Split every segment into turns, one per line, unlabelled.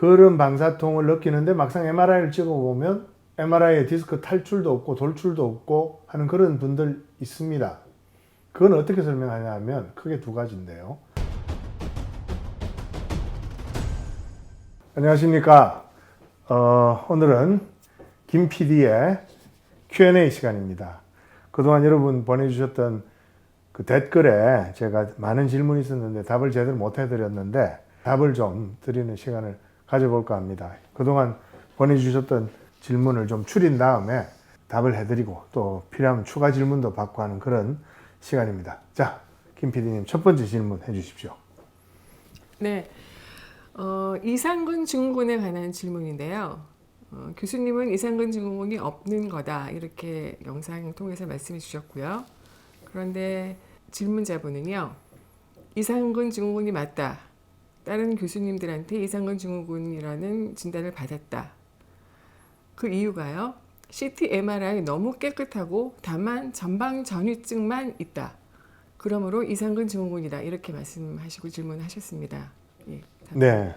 그런 방사통을 느끼는데 막상 MRI를 찍어보면 MRI에 디스크 탈출도 없고 돌출도 없고 하는 그런 분들 있습니다. 그건 어떻게 설명하냐 하면 크게 두 가지인데요. 안녕하십니까. 오늘은 김 PD의 Q&A 시간입니다. 그동안 여러분 보내주셨던 그 댓글에 제가 많은 질문이 있었는데 답을 제대로 못 해드렸는데 답을 좀 드리는 시간을 가져볼까 합니다. 그동안 보내주셨던 질문을 좀 추린 다음에 답을 해드리고 또 필요하면 추가 질문도 받고 하는 그런 시간입니다. 자, 김 PD님 첫 번째 질문 해주십시오.
네, 이상근 증후군에 관한 질문인데요. 교수님은 이상근 증후군이 없는 거다 이렇게 영상 통해서 말씀해 주셨고요. 그런데 질문자분은요, 이상근 증후군이 맞다. 다른 교수님들한테 이상근 증후군이라는 진단을 받았다. 그 이유가요, CT, MRI 너무 깨끗하고 다만 전방 전이증만 있다. 그러므로 이상근 증후군이다 이렇게 말씀하시고 질문하셨습니다. 예,
네.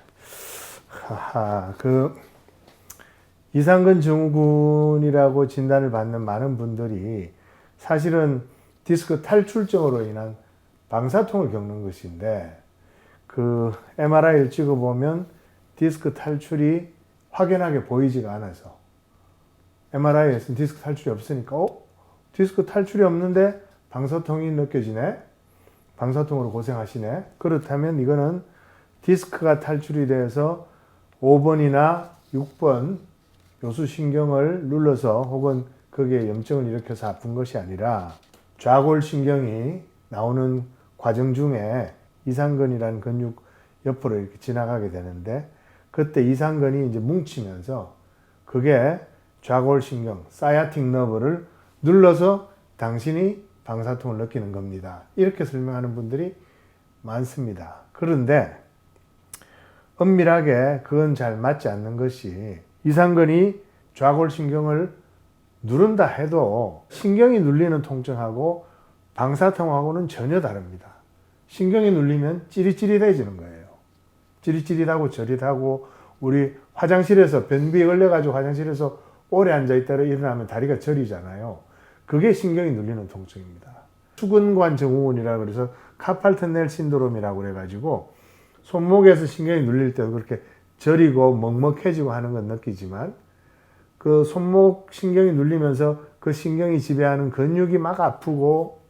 이상근 증후군이라고 진단을 받는 많은 분들이 사실은 디스크 탈출증으로 인한 방사통을 겪는 것인데 그 MRI를 찍어보면 디스크 탈출이 확연하게 보이지가 않아서 MRI에서는 디스크 탈출이 없으니까 디스크 탈출이 없는데 방사통이 느껴지네? 방사통으로 고생하시네? 그렇다면 이거는 디스크가 탈출이 돼서 5번이나 6번 요수신경을 눌러서 혹은 거기에 염증을 일으켜서 아픈 것이 아니라 좌골신경이 나오는 과정 중에 이상근이라는 근육 옆으로 이렇게 지나가게 되는데 그때 이상근이 이제 뭉치면서 그게 좌골신경, 사이아틱 너브를 눌러서 당신이 방사통을 느끼는 겁니다. 이렇게 설명하는 분들이 많습니다. 그런데 엄밀하게 그건 잘 맞지 않는 것이 이상근이 좌골신경을 누른다 해도 신경이 눌리는 통증하고 방사통하고는 전혀 다릅니다. 신경이 눌리면 찌릿찌릿해지는 거예요. 찌릿찌릿하고 저릿하고 우리 화장실에서 변비에 걸려가지고 화장실에서 오래 앉아있다가 일어나면 다리가 저리잖아요. 그게 신경이 눌리는 통증입니다. 수근관 증후군이라고 그래서 카팔 터넬 신드롬이라고 그래가지고 손목에서 신경이 눌릴 때도 그렇게 저리고 먹먹해지고 하는 건 느끼지만 그 손목 신경이 눌리면서 그 신경이 지배하는 근육이 막 아프고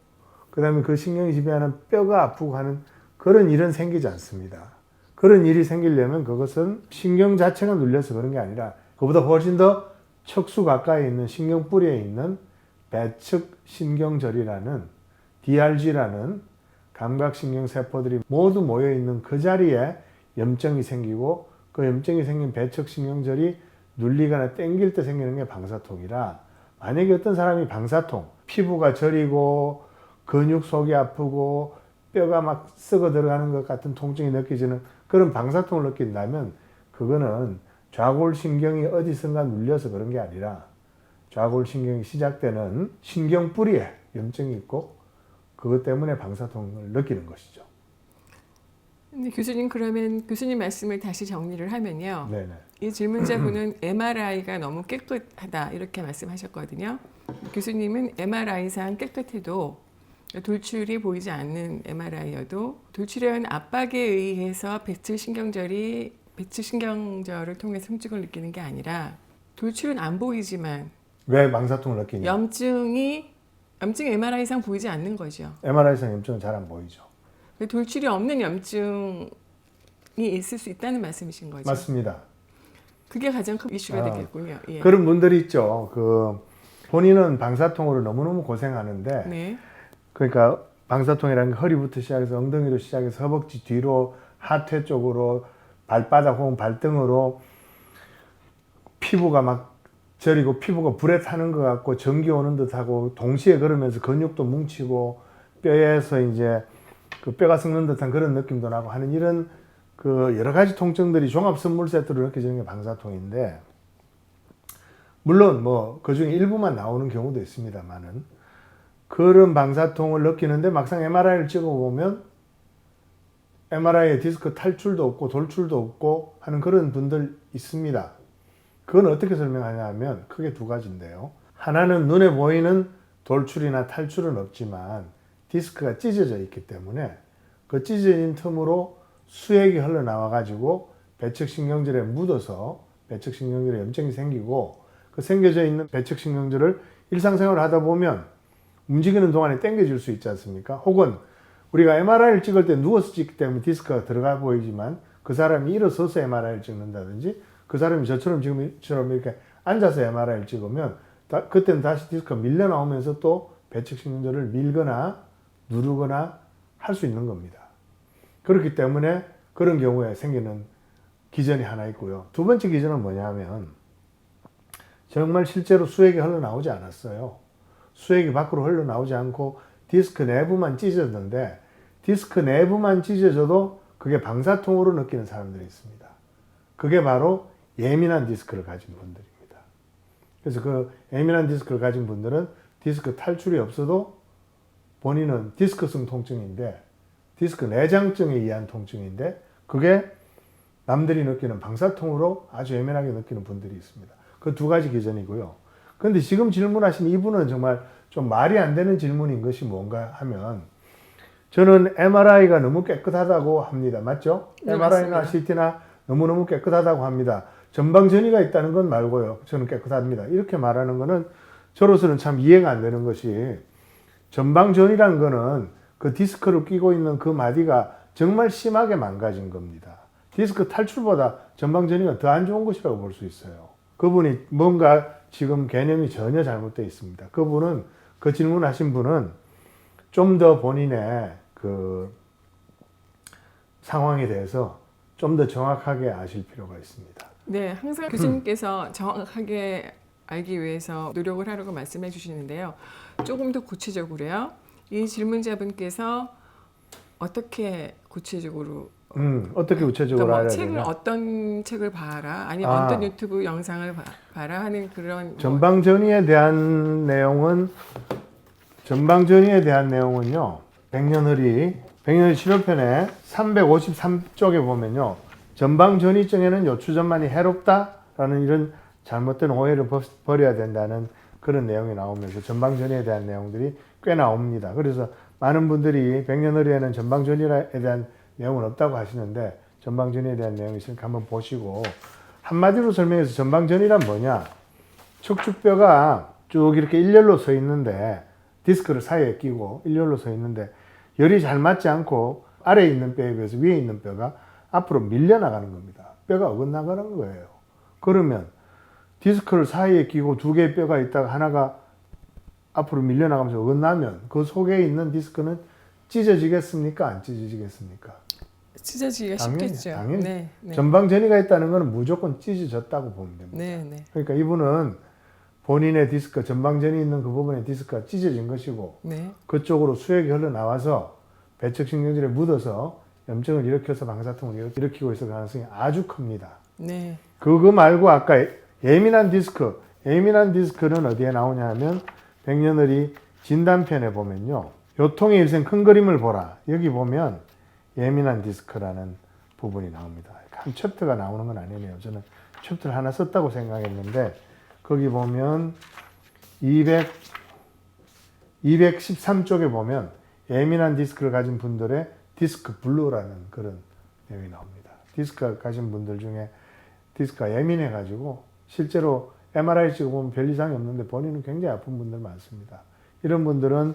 그 다음에 그 신경이 지배하는 뼈가 아프고 하는 그런 일은 생기지 않습니다. 그런 일이 생기려면 그것은 신경 자체가 눌려서 그런 게 아니라 그보다 훨씬 더 척수 가까이 있는 신경뿌리에 있는 배측신경절이라는 DRG라는 감각신경세포들이 모두 모여있는 그 자리에 염증이 생기고 그 염증이 생긴 배측신경절이 눌리거나 땡길 때 생기는 게 방사통이라 만약에 어떤 사람이 방사통, 피부가 저리고 근육 속이 아프고 뼈가 막 썩어 들어가는 것 같은 통증이 느껴지는 그런 방사통을 느낀다면 그거는 좌골신경이 어디선가 눌려서 그런 게 아니라 좌골신경이 시작되는 신경뿌리에 염증이 있고 그것 때문에 방사통을 느끼는 것이죠.
근데 교수님, 그러면 교수님 말씀을 다시 정리를 하면요.
네네.
이 질문자분은 MRI가 너무 깨끗하다 이렇게 말씀하셨거든요. 교수님은 MRI상 깨끗해도 돌출이 보이지 않는 MRI여도 돌출해온 압박에 의해서 배측신경절을 통해서 통증을 느끼는 게 아니라 돌출은 안 보이지만
왜 방사통을 느끼냐?
염증이 MRI상 보이지 않는 거죠.
MRI상 염증은 잘 안 보이죠.
돌출이 없는 염증이 있을 수 있다는 말씀이신 거죠.
맞습니다.
그게 가장 큰 이슈가 되겠군요. 예.
그런 분들이 있죠. 본인은 방사통으로 너무너무 고생하는데
네.
그러니까 방사통이라는 게 허리부터 시작해서 엉덩이로 시작해서 허벅지 뒤로 하체 쪽으로 발바닥 혹은 발등으로 피부가 막 저리고 피부가 불에 타는 것 같고 전기 오는 듯하고 동시에 그러면서 근육도 뭉치고 뼈에서 이제 그 뼈가 썩는 듯한 그런 느낌도 나고 하는 이런 그 여러 가지 통증들이 종합 선물 세트로 느껴지는 게 방사통인데 물론 뭐 그중에 일부만 나오는 경우도 있습니다만은 그런 방사통을 느끼는데 막상 MRI를 찍어보면 MRI에 디스크 탈출도 없고 돌출도 없고 하는 그런 분들 있습니다. 그건 어떻게 설명하냐 하면 크게 두 가지인데요. 하나는 눈에 보이는 돌출이나 탈출은 없지만 디스크가 찢어져 있기 때문에 그 찢어진 틈으로 수액이 흘러나와 가지고 배측신경절에 묻어서 배측신경절에 염증이 생기고 그 생겨져 있는 배측신경절을 일상생활을 하다 보면 움직이는 동안에 당겨질 수 있지 않습니까? 혹은 우리가 MRI를 찍을 때 누워서 찍기 때문에 디스크가 들어가 보이지만 그 사람이 일어서서 MRI를 찍는다든지 그 사람이 저처럼 지금처럼 이렇게 앉아서 MRI를 찍으면 그때는 다시 디스크가 밀려 나오면서 또 배측신경절을 밀거나 누르거나 할 수 있는 겁니다. 그렇기 때문에 그런 경우에 생기는 기전이 하나 있고요. 두 번째 기전은 뭐냐면 정말 실제로 수액이 흘러나오지 않았어요. 수액이 밖으로 흘러나오지 않고 디스크 내부만 찢어졌는데 디스크 내부만 찢어져도 그게 방사통으로 느끼는 사람들이 있습니다. 그게 바로 예민한 디스크를 가진 분들입니다. 그래서 그 예민한 디스크를 가진 분들은 디스크 탈출이 없어도 본인은 디스크성 통증인데 디스크 내장증에 의한 통증인데 그게 남들이 느끼는 방사통으로 아주 예민하게 느끼는 분들이 있습니다. 그 두 가지 기전이고요. 그런데 지금 질문하신 이분은 정말 좀 말이 안 되는 질문인 것이 뭔가 하면 저는 MRI가 너무 깨끗하다고 합니다. 맞죠?
네,
MRI나
맞습니다.
CT나 너무너무 깨끗하다고 합니다. 전방전이가 있다는 건 말고요. 저는 깨끗합니다. 이렇게 말하는 거는 저로서는 참 이해가 안 되는 것이 전방전이라는 거는 그 디스크를 끼고 있는 그 마디가 정말 심하게 망가진 겁니다. 디스크 탈출보다 전방전이가 더 안 좋은 것이라고 볼 수 있어요. 그분이 뭔가 지금 개념이 전혀 잘못되어 있습니다. 그분은 그 질문하신 분은 좀 더 본인의 그 상황에 대해서 좀 더 정확하게 아실 필요가 있습니다.
네, 항상 교수님께서 정확하게 알기 위해서 노력을 하라고 말씀해 주시는데요. 조금 더 구체적으로요. 이 질문자분께서 어떻게 구체적으로
어떻게 구체적으로
뭐
알아야
책을
되냐?
어떤 책을 봐라, 아니면 어떤 유튜브 영상을 봐라 하는 그런 뭐
전방전이에 대한 내용은요. 백년흐리 치료편의 353쪽에 보면요. 전방전이증에는 요추전만이 해롭다라는 이런 잘못된 오해를 버려야 된다는 그런 내용이 나오면서 전방전이에 대한 내용들이 꽤 나옵니다. 그래서 많은 분들이 백년흐리에는 전방전이에 대한 내용은 없다고 하시는데 전방전이에 대한 내용이 있으니까 한번 보시고 한마디로 설명해서 전방전이란 뭐냐? 척추뼈가 쭉 이렇게 일렬로 서 있는데 디스크를 사이에 끼고 일렬로 서 있는데 열이 잘 맞지 않고 아래에 있는 뼈에 비해서 위에 있는 뼈가 앞으로 밀려나가는 겁니다. 뼈가 어긋나가는 거예요. 그러면 디스크를 사이에 끼고 두 개의 뼈가 있다가 하나가 앞으로 밀려나가면서 어긋나면 그 속에 있는 디스크는 찢어지겠습니까? 안 찢어지겠습니까?
찢어지기가 쉽겠죠.
당연히.
네, 네.
전방전이가 있다는 것은 무조건 찢어졌다고 보면 됩니다.
네, 네.
그러니까 이분은 본인의 디스크, 전방전이 있는 그 부분의 디스크가 찢어진 것이고
네.
그쪽으로 수액이 흘러나와서 배측신경절에 묻어서 염증을 일으켜서 방사통을 일으키고 있을 가능성이 아주 큽니다.
네.
그거 말고 아까 예민한 디스크는 어디에 나오냐 하면 백년흐리 진단편에 보면요. 요통의 일생 큰 그림을 보라. 여기 보면 예민한 디스크라는 부분이 나옵니다. 한 챕터가 나오는 건 아니네요. 저는 챕터를 하나 썼다고 생각했는데 거기 보면 213쪽에 보면 예민한 디스크를 가진 분들의 디스크 블루라는 그런 내용이 나옵니다. 디스크 가진 분들 중에 디스크가 예민해 가지고 실제로 MRI 찍어보면 별 이상이 없는데 본인은 굉장히 아픈 분들 많습니다. 이런 분들은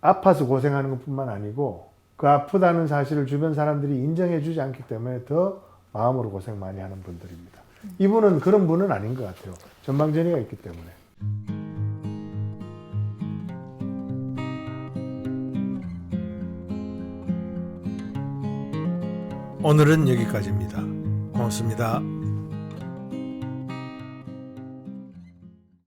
아파서 고생하는 것뿐만 아니고 그 아프다는 사실을 주변 사람들이 인정해 주지 않기 때문에 더 마음으로 고생 많이 하는 분들입니다. 이분은 그런 분은 아닌 것 같아요. 전방전이가 있기 때문에. 오늘은 여기까지입니다. 고맙습니다.